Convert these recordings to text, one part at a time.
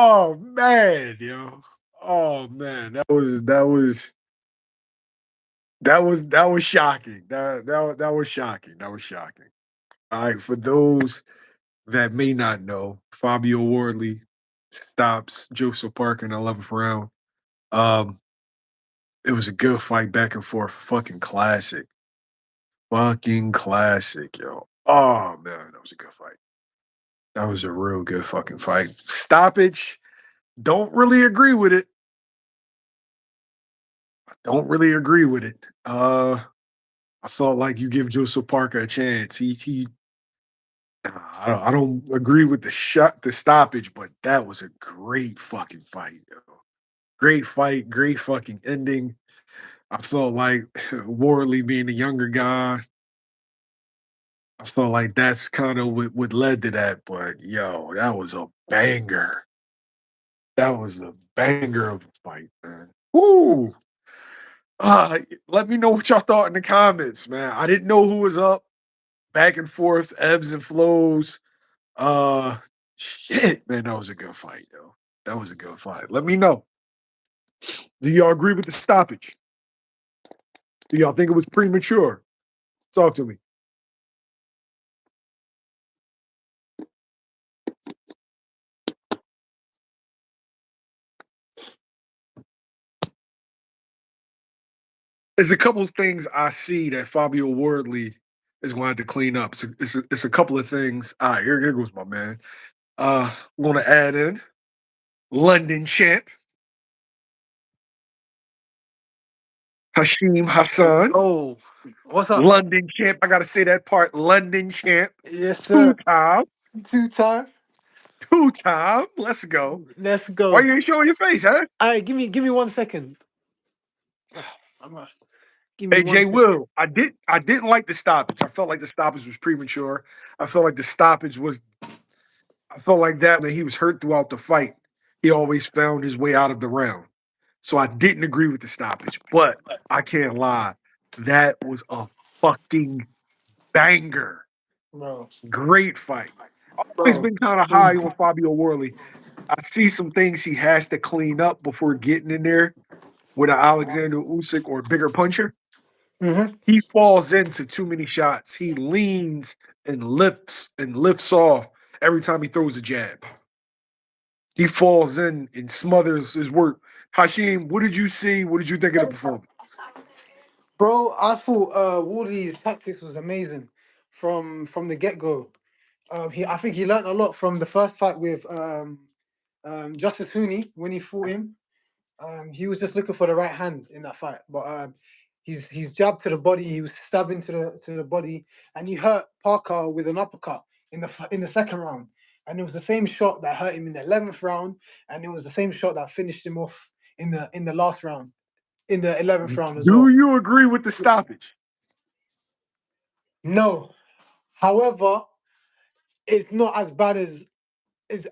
Oh man, yo. Oh man, that was shocking. That was shocking. That was shocking. All right, for those that may not know, Fabio Wardley stops Joseph Parker in the 11th round. Um, it was a good fight, back and forth, fucking classic, yo. Oh man, that was a good fight. That was a real good fucking fight. Stoppage. Don't really agree with it. Don't really agree with it. I felt like you give Joseph Parker a chance. I don't agree with the stoppage, but that was a great fucking fight, yo. Great fight, great fucking ending. I felt like Wardley being the younger guy, I felt like that's kind of what led to that. But yo, that was a banger. That was a banger of a fight, man. Woo! Let me know what y'all thought in the comments, man. I didn't know who was up. Back and forth, ebbs and flows. Uh, Shit, man, that was a good fight, yo. That was a good fight. Let me know. Do y'all agree with the stoppage? Do y'all think it was premature? Talk to me. There's a couple of things I see that Fabio Wardley is going to have to clean up. It's a couple of things. All right, here goes my man. I'm going to add in London champ Hashim Hassan. Oh, what's up? London champ. I got to say that part. London champ. Yes, Two sir. time. 2 time. Two time. Let's go. Let's Why go. you ain't showing your face, huh? All right, give me 1 second. I'm not. Give me Hey one Jay sec. Will, I didn't like the stoppage. I felt like the stoppage was premature. I felt like the stoppage was I felt like that when he was hurt throughout the fight. He always found his way out of the round. So I didn't agree with the stoppage, but I can't lie. That was a fucking banger. Bro, Great fight. Always bro. been kind of high on Fabio Worley. I see some things he has to clean up before getting in there with an Alexander Usyk or a bigger puncher. Mm-hmm. He falls into too many shots. He leans and lifts off every time he throws a jab. He falls in and smothers his work. Hashim, what did you see? What did you think of the performance? Bro, I thought Wardley's tactics was amazing from the get go. I think he learned a lot from the first fight with Justice Hooney when he fought him. He was just looking for the right hand in that fight, but he's jabbed to the body. He was stabbing to the body, and he hurt Parker with an uppercut in the second round. And it was the same shot that hurt him in the 11th round, and it was the same shot that finished him off in the last round, in the 11th round as Do well. you agree with the stoppage? No, however, it's not as bad as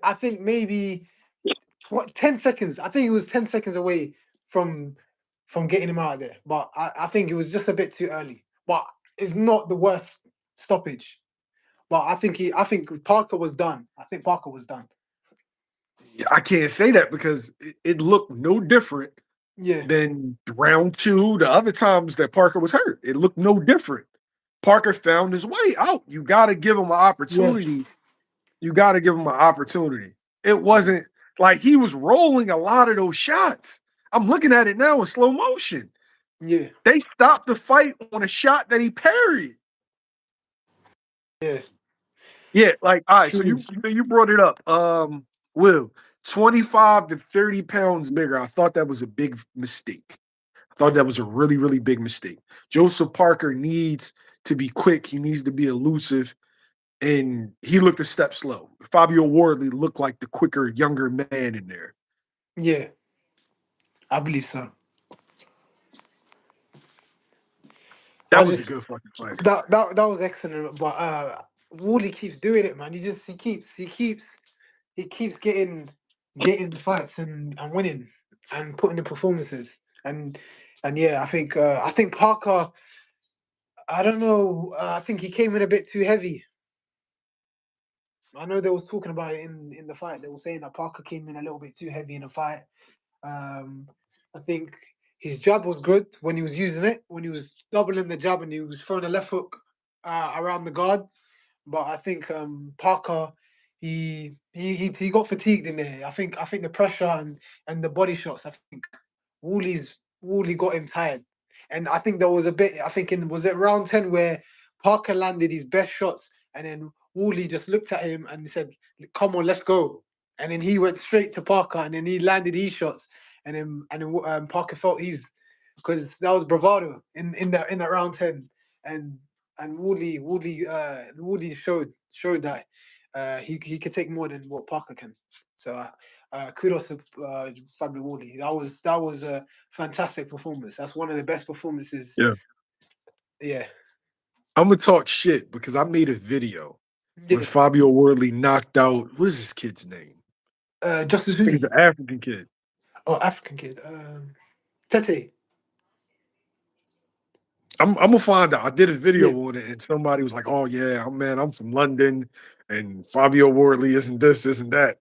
I think maybe 10 seconds. I think it was 10 seconds away from getting him out of there. But I think it was just a bit too early. But it's not the worst stoppage. But I think Parker was done. I think Parker was done. I can't say that because it looked no different Yeah. than round two, the other times that Parker was hurt. It looked no different. Parker found his way out. You got to give him an Yeah. opportunity. You got to give him an opportunity. It wasn't like he was rolling a lot of those shots. I'm looking at it now in slow motion. Yeah. They stopped the fight on a shot that he parried. Yeah. Yeah, like all right. So True. you brought it up. Will 25 to 30 pounds bigger. I thought that was a big mistake. I thought that was a really, really big mistake. Joseph Parker needs to be quick. He needs to be elusive. And he looked a step slow. Fabio Wardley looked like the quicker, younger man in there. Yeah. I believe so. I That was a just good fucking fight. that was excellent. But Wardley keeps doing it, man. He keeps getting the fights and winning and putting the performances and yeah, I think Parker. I don't know. I think he came in a bit too heavy. I know they was talking about it in the fight. They were saying that Parker came in a little bit too heavy in the fight. Um, I think his jab was good when he was using it, when he was doubling the jab and he was throwing a left hook around the guard. But I think Parker, he got fatigued in there. I think the pressure and the body shots. I think Woolley got him tired, and I think there was a bit. I think in was it round 10 where Parker landed his best shots, and then Woolley just looked at him and said, "Come on, let's go." And then he went straight to Parker, and then he landed his shots, and then Parker felt his because that was bravado in that round 10, and and Woodley showed that he could take more than what Parker can. So kudos to Fabio Wardley. That was a fantastic performance. That's one of the best performances. Yeah. Yeah, I'm gonna talk shit because I made a video when yeah. Fabio Wardley knocked out what is this kid's name? Justice I think it's Hooney. an African kid. Oh, African kid. Tete. I'm gonna find out. I did a video Yeah, on it, and somebody was like, "Oh yeah, I'm from London, and Fabio Wardley isn't this, isn't that."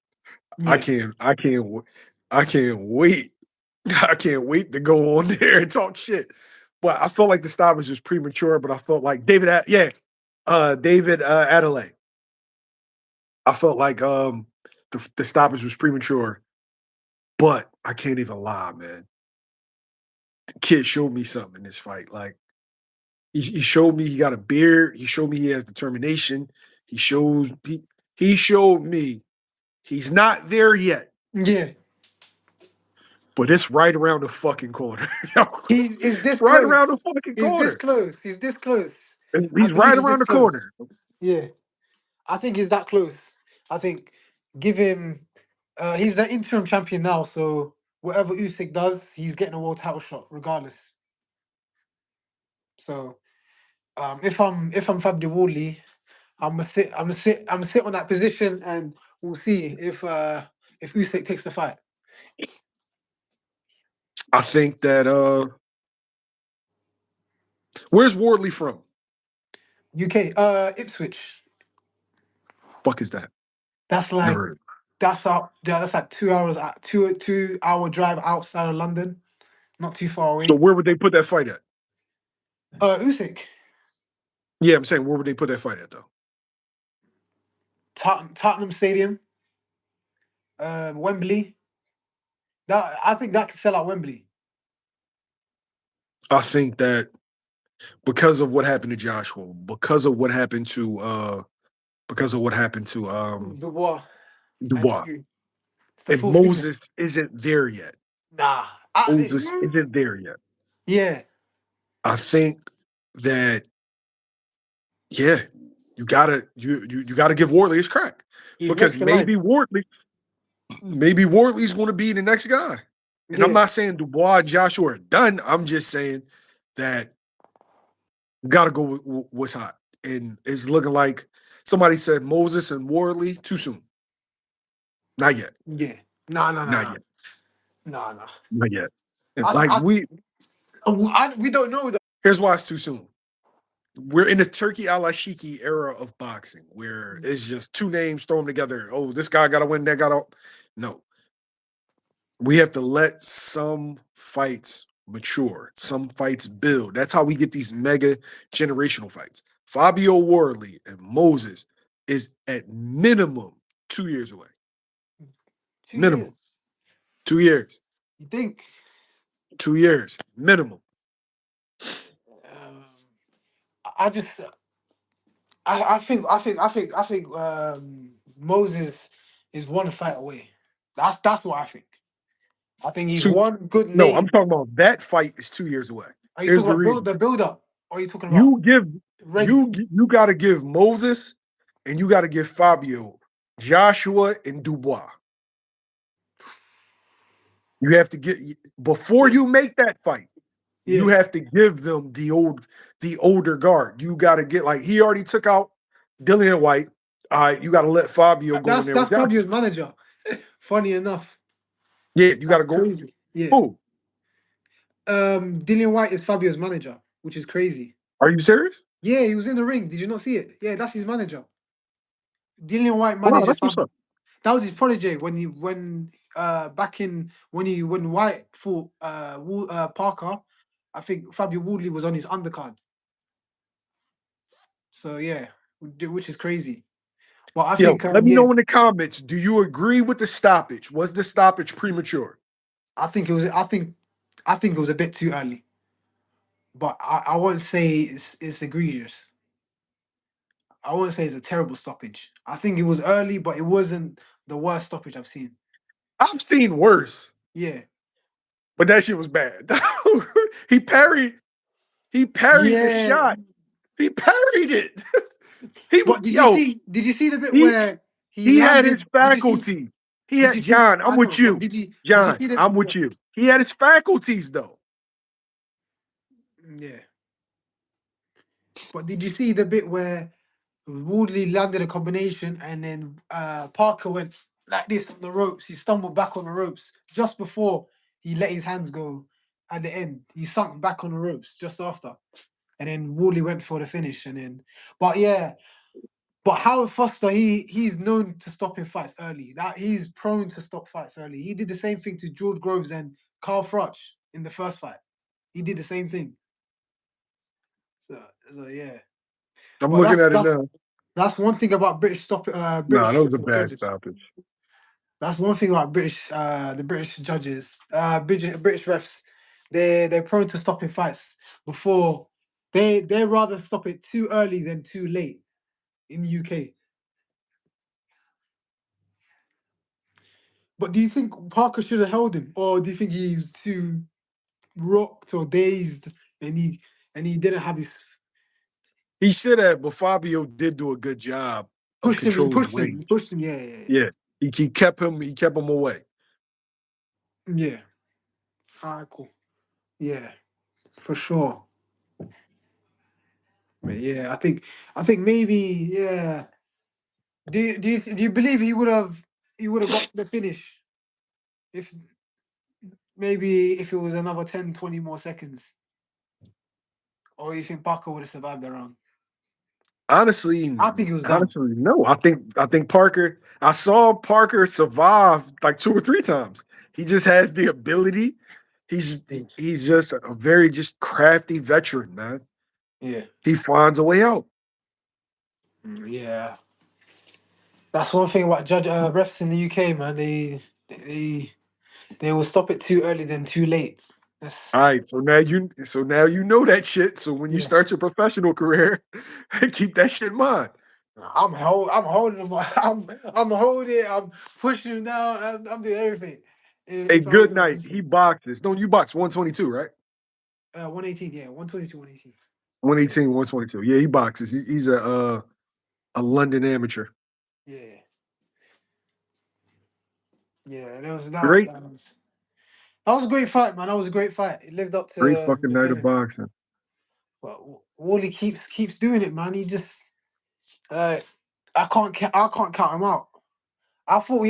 I yeah. can't, I can't, I can't wait. I can't wait to go on there and talk shit. But I felt like the stoppage was premature. But I felt like David Adelaide. I felt like the stoppage was premature. But I can't even lie, man. The kid showed me something in this fight. Like he showed me he got a beard. He showed me he has determination. He showed me he's not there yet, Yeah. but it's right around the fucking corner. Yo, He's it's this right around the close. fucking He's this corner. close. He's this close. I He's believe right he's around this the close. corner. Yeah. I think he's that close. I think give him. He's the interim champion now, so whatever Usyk does, he's getting a world title shot regardless. So if I'm Fabio Wardley, I'm gonna sit on that position, and we'll see if Usyk takes the fight. I think that where's Wardley from? UK, Ipswich. Fuck is that? That's Never like heard of it. that's like 2 hours, 2 hour drive outside of London, not too far So away. where would they put that fight at? Usyk, Yeah, I'm saying where would they put that fight at though? Tottenham Stadium, Wembley. That I think that could sell out Wembley. I think that because of what happened to Joshua, because of what happened to Dubois and Dubois, Fury. It's the and full figures. Moses isn't there yet. Nah. Moses isn't there yet. Yeah, I think that yeah, you gotta give Wardley his crack he's because next in line. maybe Wardley's going to be the next guy. And I'm Yeah, not saying Dubois and Joshua are done. I'm just saying that you got to go with what's hot, and it's looking like somebody said Moses and Wardley too soon. Not yet. yeah. Nah, nah, nah, Not nah, yet. nah, nah. Not yet. And I, like I, we don't know that. here's why it's too soon. We're in the Turkey al Ashiki era of boxing where it's just two names thrown together. Oh, this guy got to win, that got to. No, we have to let some fights mature, some fights build. That's how we get these mega generational fights. Fabio Wardley and Moses is at minimum 2 years away. Two Minimum years. 2 years. You think? 2 years minimum. Um, I just, I think Moses is one fight away. That's what I think. I think he's Two. one good No, I'm name. talking about that fight is 2 years away. Are you Here's talking the about reason. the build up? Or are you talking about You give ready? you got to give Moses and you got to give Fabio, Joshua, and Dubois. You have to get before Yeah, you make that fight. You yeah. have to give them the older guard. You got to get like he already took out Dillian White. All right, you got to let Fabio go in That's there with that's Joshua. Fabio's manager. Funny enough, Yeah, you got to that's go. crazy. Yeah. Who? Dillian White is Fabio's manager, which is crazy. Are you serious? Yeah, he was in the ring. Did you not see it? Yeah, that's his manager. Dillian White Wow, manages that's what's Fab. up. That was his protege back in when White fought Parker. I think Fabio Wardley was on his undercard. So yeah, which is crazy. But I Yo, think let me yeah, know in the comments. Do you agree with the stoppage? Was the stoppage premature? I think it was a bit too early. But I won't say it's egregious. I won't say it's a terrible stoppage. I think it was early, but it wasn't the worst stoppage I've seen. I've seen worse, Yeah. but that shit was bad. he parried. He parried the Yeah. shot. He parried it. he But yo. did you see the bit He where he he had his landed? faculty. He Did had you see John. I'm I with know, but you, did you John. see the I'm with you. He had his faculties though. yeah. But did you see the bit where Wardley landed a combination and then Parker went like this on the ropes. He stumbled back on the ropes just before he let his hands go at the end. He sunk back on the ropes just after. And then Wardley went for the finish. And then but yeah, but Howard Foster, he's known to stopping fights early. That he's prone to stop fights early. He did the same thing to George Groves and Carl Froch in the first fight. He did the same thing. So so yeah. I'm But looking at it now. that's one thing about Nah, that British was a bad judges. stoppage. That's one thing about the British judges, British refs. They're prone to stopping fights before they rather stop it too early than too late in the UK. But do you think Parker should have held him, or do you think he's too rocked or dazed and he didn't have his He should have, but Fabio did do a good job of pushed him? He controlling the pushed him. He range. pushed him. Yeah, yeah, Yeah, he kept him. He kept him away. yeah. Yeah. Alright, cool. Yeah, for sure. But yeah, I think maybe yeah. Do you believe he would have got the finish if maybe if it was another 10, 20 more seconds, or you think Parker would have survived the round? Honestly, I think he was done. honestly, no. I think Parker. I saw Parker survive like 2 or 3 times. He just has the ability. He's just a very just crafty veteran, man. Yeah, He finds a way out. yeah. That's one thing about judge refs in the UK, man. They they will stop it too early than too late. That's All right, so now you know that shit. So when you yeah. start your professional career, keep that shit in mind. I'm holding him. I'm holding. I'm pushing him down. I'm doing everything. A If I was good in a night. He position, boxes. Don't you box 122, right? 118, yeah, 122, 118. Yeah, 118, 122. Yeah, he boxes. He's a London amateur. yeah, yeah. Great, That was a great fight, man. That was a great fight. It lived up great to fucking the night of billing. boxing. But Wally keeps doing it, man. He just uh, I can't count him out. I thought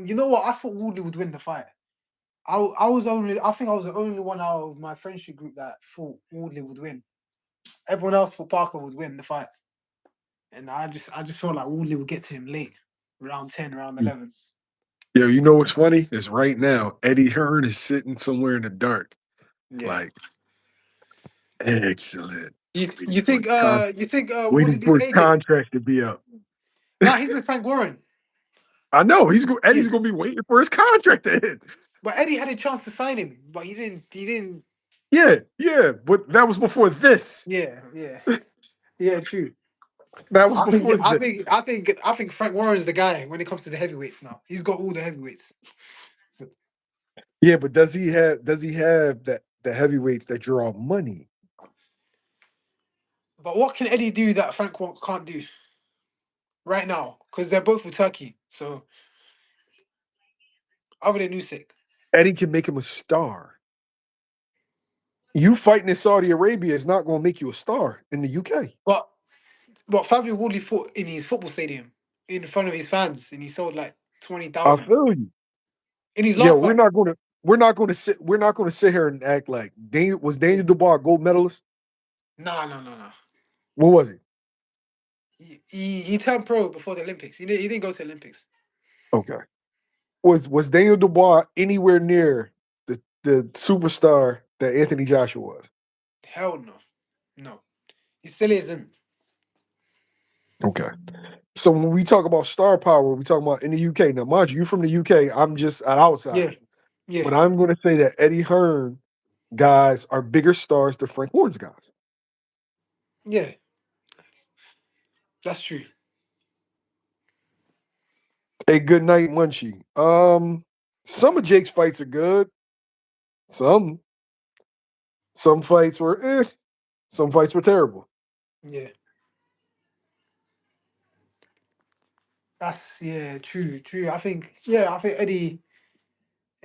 you know what? I thought Wally would win the fight. I think I was the only one out of my friendship group that thought Wardley would win. Everyone else thought Parker would win the fight, and I just felt like Wardley would get to him late, round 10, round 11. Yo, you know what's funny? Is right now Eddie Hearn is sitting somewhere in the dark, Yeah. like excellent, You think Wardley waiting beats for his AJ? contract to be up. Nah, he's with Frank Warren. I know Yeah, Eddie's gonna be waiting for his contract to end. but Eddie had a chance to sign him, but he didn't. He didn't. Yeah, yeah, but that was before this. Yeah, yeah, yeah. True. That was before this. I think Frank Warren's the guy when it comes to the heavyweights now. He's got all the heavyweights. Yeah, but does he have that the heavyweights that draw money? But what can Eddie do that Frank can't do right now? Because they're both with Turkey. So other than Usyk, Eddie can make him a star. You fighting in Saudi Arabia is not going to make you a star in the UK. but Fabio Wardley fought in his football stadium in front of his fans, and he sold like I 20,000 feel you. in his Yeah, last we're fight. not going to sit here and act like Daniel Dubois a gold medalist. No, no, no, no. What was he? He turned pro before the Olympics. He didn't go to Olympics. Okay. Was Daniel Dubois anywhere near the superstar that Anthony Joshua was? Hell no, no. He still isn't. Okay. So when we talk about star power, we talking about in the UK. Now, mind you, you're from the UK. I'm just an outsider. Yeah, yeah, But I'm going to say that Eddie Hearn guys are bigger stars than Frank Warren's guys. yeah. That's true. A good night, Munchie. Some of Jake's fights are good. Some fights were some fights were terrible. Yeah, that's true, true. I think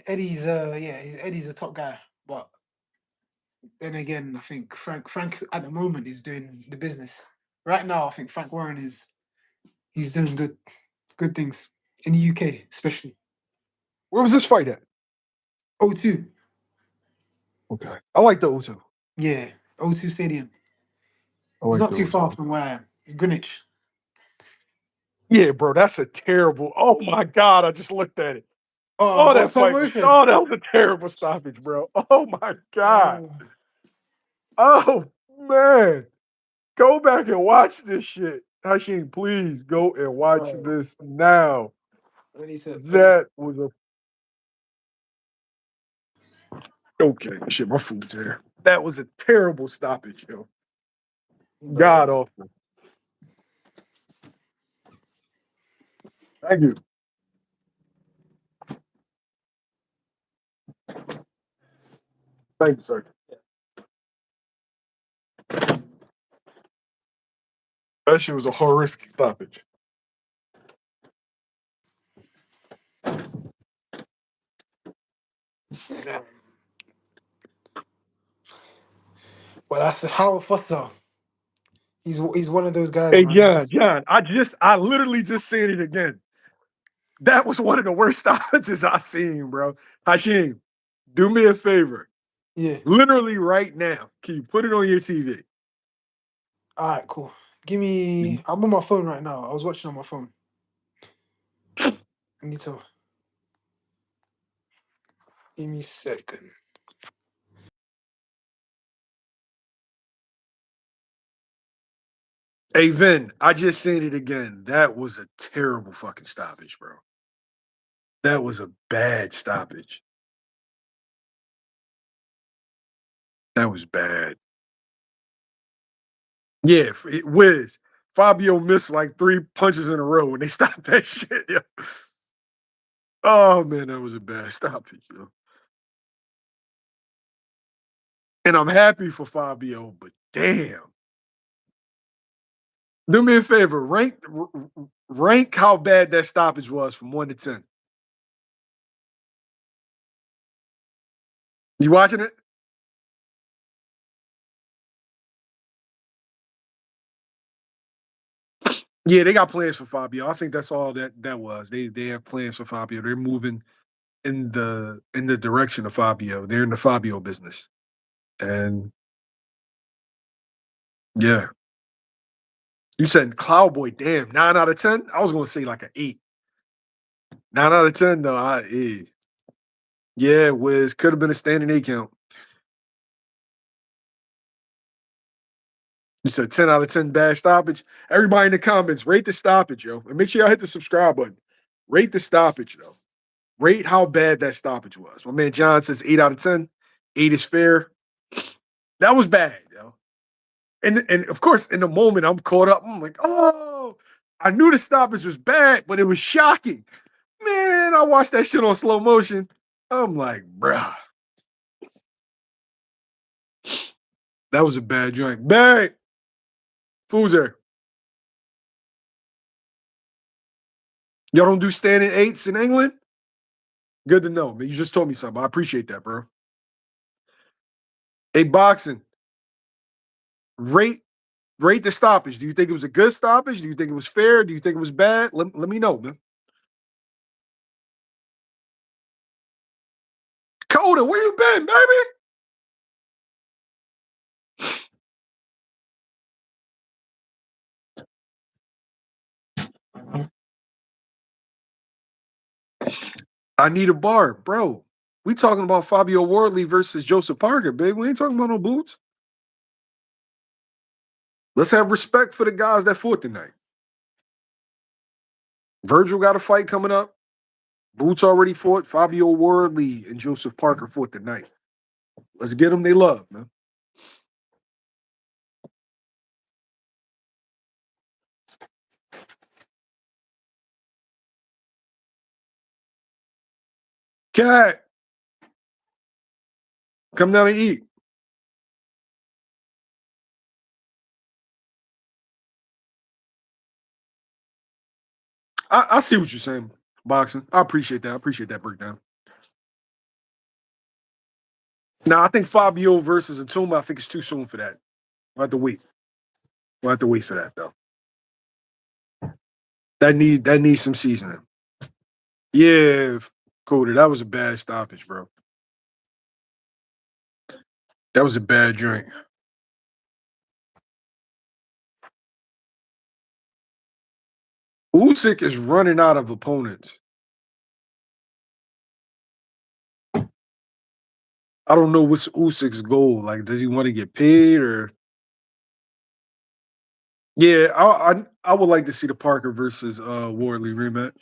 Eddie's a top guy, but then again, I think Frank at the moment is doing the business. Right now, I think Frank Warren he's doing good things in the UK, especially. Where was this fight at? O2, Okay. I like the O2. yeah, O2 Stadium. I It's like not the too far O2. from where I am. Greenwich. Yeah, bro, that's a terrible. Oh my God, I just looked at it. Oh, Oh, got that slow fight was. motion. Oh, that was a terrible stoppage, bro. Oh my God. Oh, Oh man, go back and watch this shit. Hashim, please go and watch bro. this now. When he That was a okay. Shit, my food's here. That was a terrible stoppage, yo. God bro. awful. Thank you. Thank you, sir. That shit was a horrific stoppage. Yeah. But that's Howard Foster. He's one of those guys, Hey, man. John, I literally just seen it again. That was one of the worst stoppages I seen, bro. Hashim, do me a favor. Yeah. Literally right now, can you put it on your TV? All right, cool. Give me. I'm on my phone right now. I was watching on my phone. I need to. Give me a second. Hey, Vin, I just seen it again. That was a terrible fucking stoppage, bro. That was a bad stoppage. That was bad. Yeah, Wiz. Fabio missed like 3 punches in a row and they stopped that shit. Yeah. Oh man, that was a bad stoppage, yo. And I'm happy for Fabio, but damn. Do me a favor, rank how bad that stoppage was from 1 to 10. You watching it? Yeah, they got plans for Fabio. I think that's all that was. They have plans for Fabio. They're moving in the direction of Fabio. They're in the Fabio business. And yeah. You said Cloudboy, damn, 9 out of 10? I was gonna say like an 8. 9 out of 10, though. Yeah, Wiz could have been a standing 8 count. You said 10 out of 10 bad stoppage. Everybody in the comments, rate the stoppage, yo. And make sure y'all hit the subscribe button. Rate the stoppage, though. Rate how bad that stoppage was. My man John says 8 out of 10. 8 is fair. That was bad, yo. And of course, in the moment, I'm caught up. I'm like, oh, I knew the stoppage was bad, but it was shocking. Man, I watched that shit on slow motion. I'm like, bruh, that was a bad joint. Bad. Food's there. Y'all don't do standing 8s in England? Good to know, man. You just told me something. I appreciate that, bro. Hey, boxing, rate rate the stoppage. Do you think it was a good stoppage? Do you think it was fair? Do you think it was bad? Let me know, man. Coda, where you been, baby? I need a bar, bro. We talking about Fabio Wardley versus Joseph Parker, baby. We ain't talking about no boots. Let's have respect for the guys that fought tonight. Virgil got a fight coming up. Boots already fought. Fabio Wardley and Joseph Parker fought tonight. Let's get them they love, man. Cat, come down and eat. I see what you're saying, boxing. I appreciate that. I appreciate that breakdown. Now, I think Fabio versus Atuma, I think it's too soon for that. We'll have to wait. We'll have to wait for that, though. That needs some seasoning. Yeah, Cody, that was a bad stoppage, bro. That was a bad drink. Usyk is running out of opponents. I don't know what's Usyk's goal. Like, does he want to get paid or? Yeah, I would like to see the Parker versus Wardley rematch.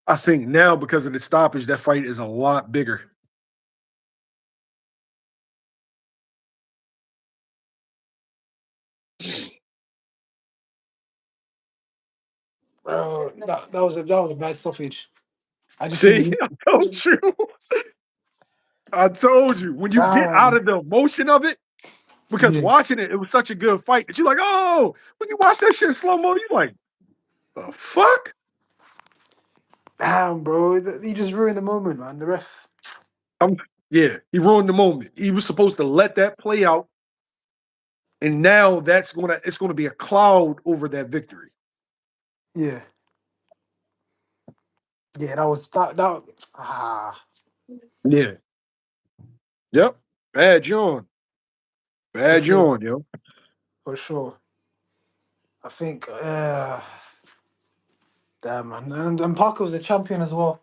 I think now because of the stoppage, that fight is a lot bigger. Bro, that was a bad stoppage. I just See, think I told you. I told you when you get out of the emotion of it, because yeah, watching it, it was such a good fight that you're like, oh, when you watch that shit in slow mo, you're like, the fuck? damn, bro, he just ruined the moment, man. The ref, I'm, yeah, he ruined the moment. He was supposed to let that play out, and now it's gonna be a cloud over that victory. yeah, yeah, that ah Yeah. Yep. Bad John. for Bad sure, John, yo. for sure. I think, damn man, and Parker was a champion as well.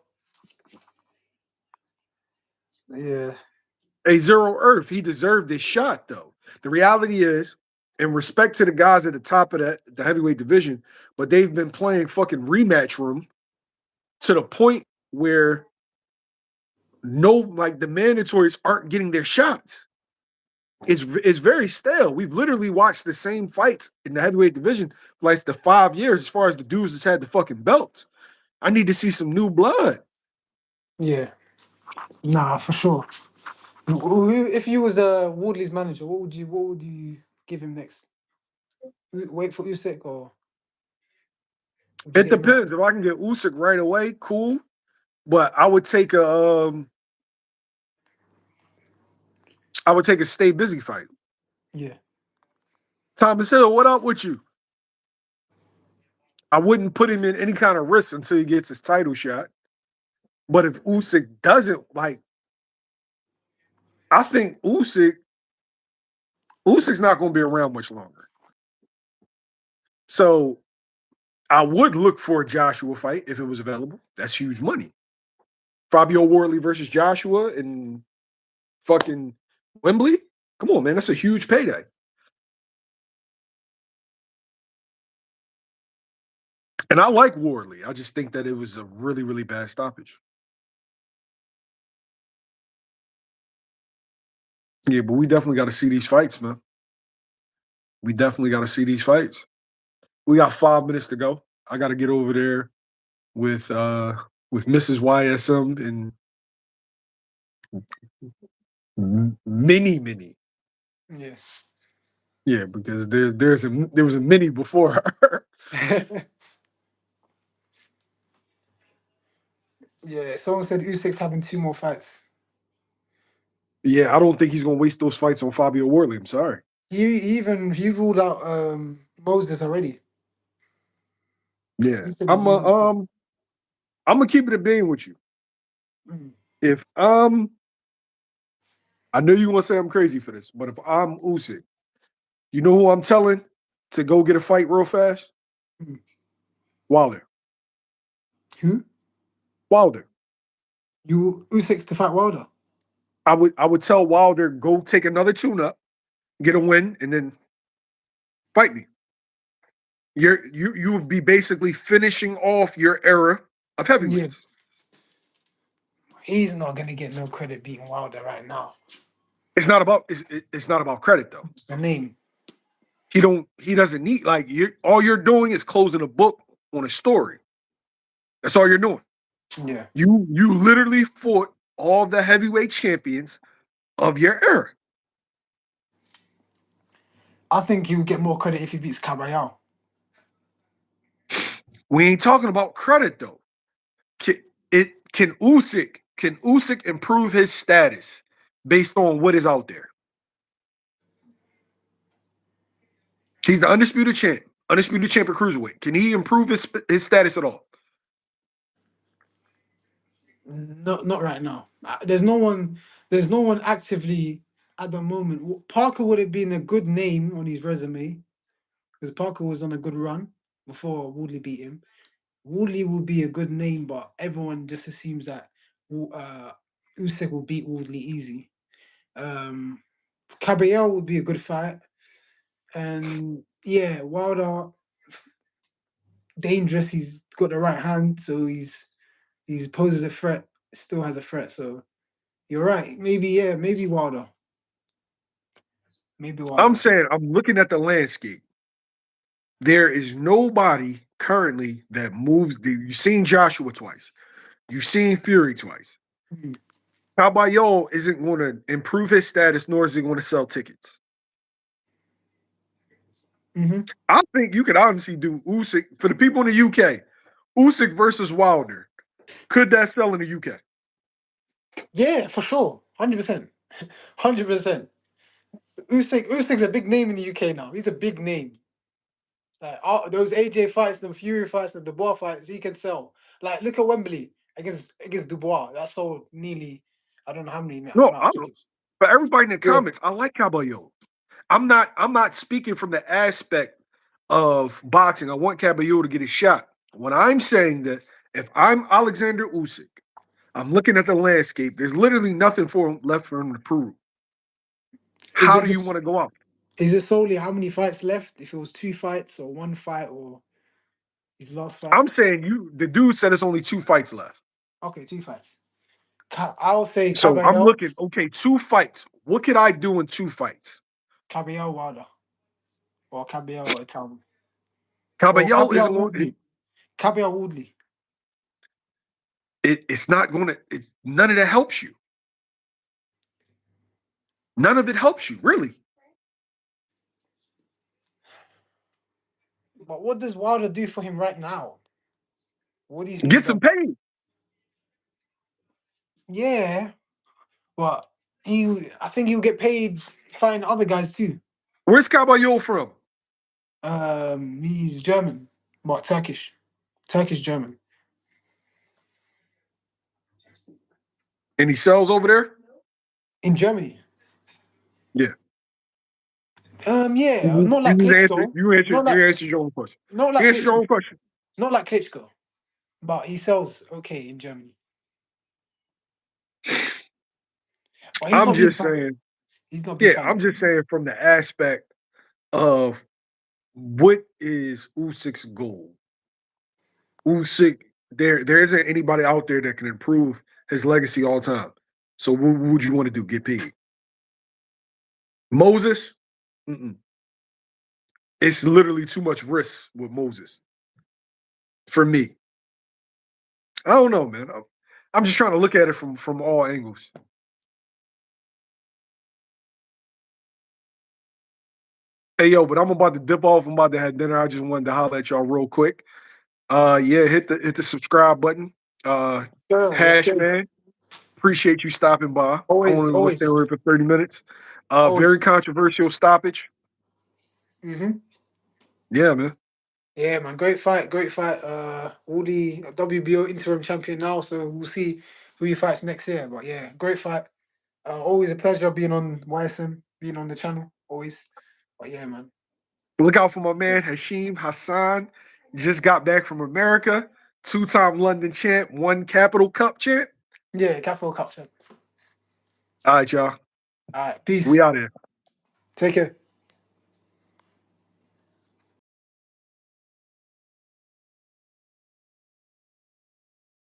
Yeah, Hey, Zero Earth, he deserved this shot, though. The reality is, in respect to the guys at the top of the heavyweight division, but they've been playing fucking rematch room to the point where the mandatories aren't getting their shots. It's very stale. We've literally watched the same fights in the heavyweight division for like the 5 years as far as the dudes that's had the fucking belts. I need to see some new blood. yeah, nah, for sure. If you was the Wardley's manager, what would you give him next? Wait for Usyk, or would you It get him out? depends. If I can get Usyk right away, cool. But I would take a stay busy fight. Yeah, Thomas Hill, what up with you? I wouldn't put him in any kind of risk until he gets his title shot. But if Usyk doesn't I think Usyk's not going to be around much longer. So I would look for a Joshua fight if it was available. That's huge money. Fabio Wardley versus Joshua in fucking Wembley. Come on, man, that's a huge payday. And I like Wardley. I just think that it was a really, really bad stoppage. Yeah, but we definitely got to see these fights, man. We definitely got to see these fights. We got 5 minutes to go. I got to get over there with Mrs. YSM and mini mini. yeah. Yeah, because there was a mini before her. Yeah, someone said Usyk's having two more fights. Yeah, I don't think he's gonna waste those fights on Fabio Wardley. I'm sorry. He ruled out Moses already. Yeah, He said he's not fit. I'm gonna keep it a being with you. Mm, If I know you want to say I'm crazy for this, but if I'm Usyk, you know who I'm telling to go get a fight real fast? mm. Wilder. Who? Wilder. You Usyk to fight Wilder. I would tell Wilder, go take another tune up, get a win, and then fight me. You would be basically finishing off your era of Yeah, heavyweights. he's not gonna get no credit beating Wilder right now. It's not about credit though. It's the name. He doesn't need like you. All you're doing is closing a book on a story. That's all you're doing. Yeah, You literally fought all the heavyweight champions of your era. I think he'll get more credit if he beats Caballero. We ain't talking about credit though. Can Usyk improve his status based on what is out there? He's the undisputed champ of cruiserweight. Can he improve his status at all? Not right now. There's no one. There's no one actively at the moment. Parker would have been a good name on his resume because Parker was on a good run before Woodley beat him. Woodley will be a good name, but everyone just assumes that uh, Usyk will beat Woodley easy. Um, Caballero would be a good fight, and yeah, Wilder dangerous. He's got the right hand, so he's poses a threat. Still has a threat. So you're right. Maybe yeah. Maybe Wilder. Maybe I'm Wilder. saying I'm looking at the landscape. There is nobody currently that moves. You've seen Joshua twice. You've seen Fury twice. Mm. Caballero isn't going to improve his status, nor is he going to sell tickets. Mm-hmm. I think you could honestly do Usyk for the people in the UK. Usyk versus Wilder. Could that sell in the UK? Yeah, for sure. 100%. 100%. Usyk's a big name in the UK now. He's a big name. Like those AJ fights, the Fury fights, the Dubois fights, he can sell. Like look at Wembley against Dubois. That sold nearly I don't know how many No, amount of tickets. for everybody in the Yeah. comments, I like Caballero. I'm not speaking from the aspect of boxing. I want Caballero to get a shot. When I'm saying that if I'm Alexander Usyk, I'm looking at the landscape. There's literally nothing left for him to prove. Is How it do you want to just go out? is it solely how many fights left? If it was 2 fights or 1 fight or his last fight? I'm saying the dude said it's only 2 fights left. Okay, 2 fights. I'll say So I'm Caballero, looking, okay, 2 fights. What could I do in 2 fights? Caballero Wilder, or Caballero Italian, or Caballero Caballero isn't going Woodley. Caballero Woodley. it's not going to, none of that helps you. None of it helps you, really. But what does Wilder do for him right now? What do you think he Get some does? paid. Yeah, but I think he'll get paid fighting other guys too. Where's Caballero from? He's German, but Turkish German. And he sells over there? In Germany. Yeah. Yeah, You not like you answer Klitschko, you answer not like you answer your own question. not You like answer your Klitschko, own question. not like Klitschko, but he sells okay in Germany. But he's I'm not been just fighting. saying, He's not been yeah, fighting. I'm just saying from the aspect of what is Usyk's goal. Usyk, there isn't anybody out there that can improve his legacy all time. So what would you want to do? Get paid? Moses? Mm-mm. It's literally too much risk with Moses for me. I don't know, man. I'm just trying to look at it from all angles. Hey yo, but I'm about to dip off. I'm about to have dinner. I just wanted to holler at y'all real quick. Yeah, hit the subscribe button. Uh Sure, yes, Hash sir. man, appreciate you stopping by. I Always, only was there always, for 30 minutes. Very always. controversial stoppage. Hmm. Yeah, man. Yeah, man, great fight, great fight. Woody, WBO interim champion now, so we'll see who he fights next year. But yeah, great fight. Always a pleasure being on YSM, being on the channel, always. But yeah, man. Look out for my man Hashim Hassan. Just got back from America. Two-time London champ, one Capital Cup champ. Yeah, Capo Cup champ. All right, y'all. All right, We peace. out here. Take care.